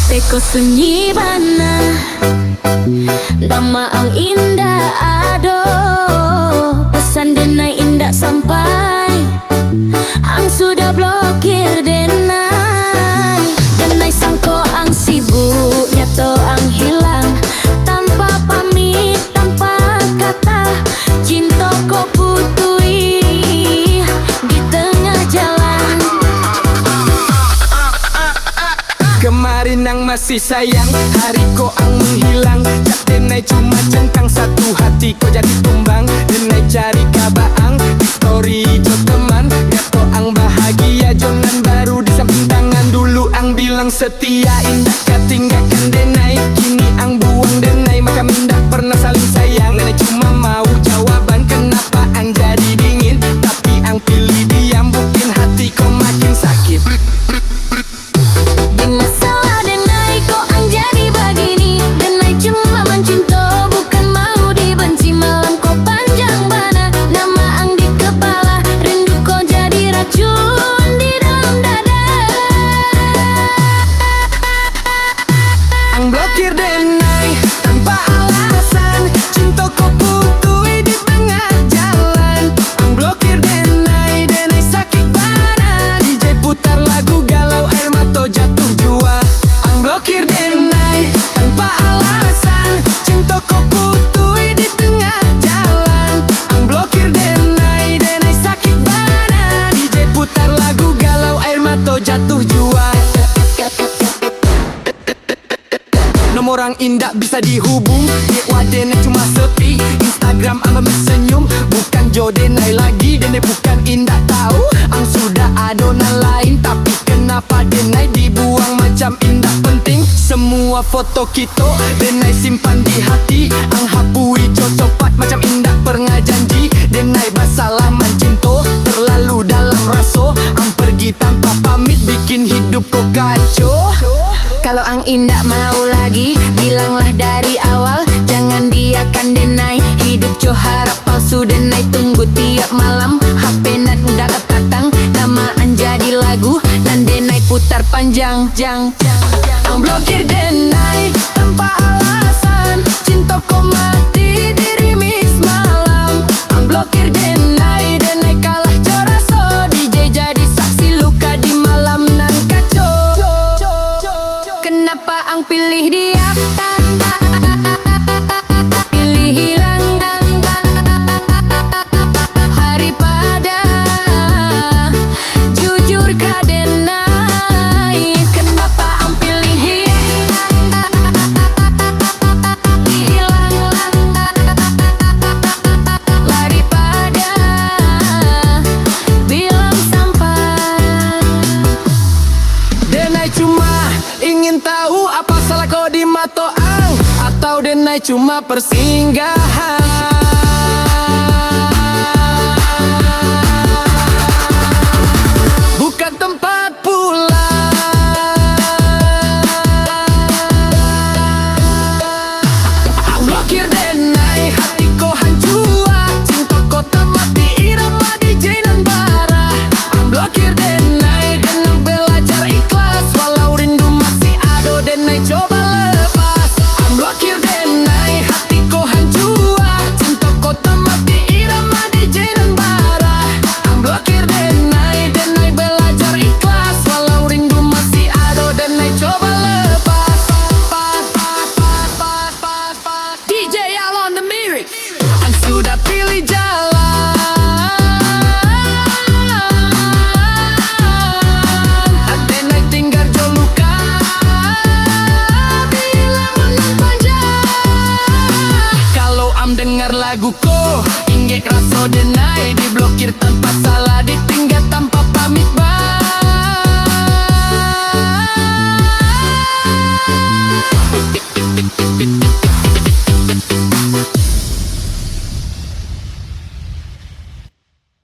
Teko sunyi bana Dama ang indah aduh Pesan denai indah sampai Ang sudah blokir denai Denai sangko ang sibuk Nyato ang hilang Tanpa pamit, tanpa kata Cinta ko putui Di tengah jalan Kemarin ang masih sayang, hari ko ang menghilang. Cak denai cuma centang satu hati ko jadi tumbang. Denai cari kabaang, di story jo teman. Gato ang bahagia, jonan baru di samping tangan. Dulu ang bilang setia, indah katinggalkan denai. Kini ang buang denai, maka mindah pernah saling sayang. Denai cuma mau jawaban, kenapa ang jadi dingin. Tapi ang pilih diam, bikin hati ko makin sakit. Masalah denai kok ang jadi begini. Denai cuma mencinta bukan mau dibenci. Malam kok panjang bana, nama ang di kepala. Rindu kok jadi racun di dalam dada. Ang blokir denai tanpa alasan. Cinta kok putui di tengah jalan. Ang blokir denai, denai sakit parah. DJ putar lagu galau, air mata jatuh jua. Ang blokir denai tanpa alasan. Cinta kok putui di tengah jalan. Ang blokir denai, denai sakit parah. DJ putar lagu galau, air mata jatuh jua. Nomor orang indah bisa dihubung. Dewa denai cuma sepi. Instagram ama senyum. Bukan jo denai lagi. Denai bukan indah tahu. Ang sudah adonan lain. Tapi kenapa denai dibuang macam indah penting. Semua foto kita denai simpan di hati. Ang hapui jo copat macam indah pernah janji. Denai basalaman cinta terlalu dalam raso. Ang pergi tanpa pamit bikin hidup kok kacau. Kalau ang indah mau lagi, bilanglah dari awal. Jangan diakan denai, hidup jo harap palsu. Denai tunggu tiap malam, HP nan udah ketang. Nama jadi lagu, dan denai putar panjang jang. Ang blokir denai tanpa alasan. Cinta ko mati di rimis malam. Ang blokir denai, denai kalah coraso. DJ jadi saksi luka di malam nan kacau. Kenapa ang pilih dia? Pilih hilang daripada jujur ka denai. Kenapa ang pilih dia? Hilang daripada bilang sampai. Denai cuma ingin tahu apa salah kau di mata ang. Atau denai cuma persinggahan. Bukan tempat pulang. Blokir denai, hati ko hancur. Cinta ko mati irama DJ nan bara. Blokir denai, denai belajar ikhlas. Walau rindu masih ada, denai coba lepas. Blokir denai, hati ko hancur. Cinta ko mati irama DJ nan bara. Blokir denai, denai belajar ikhlas. Walau rindu masih ada, denai coba lepas. DJ Al on the lyric. Ang sudah pilih jalan. Denai tinggal jo luka. Bilang menang panjang. Kalau am dengar lagu ko, inggek raso denai diblokir tanpa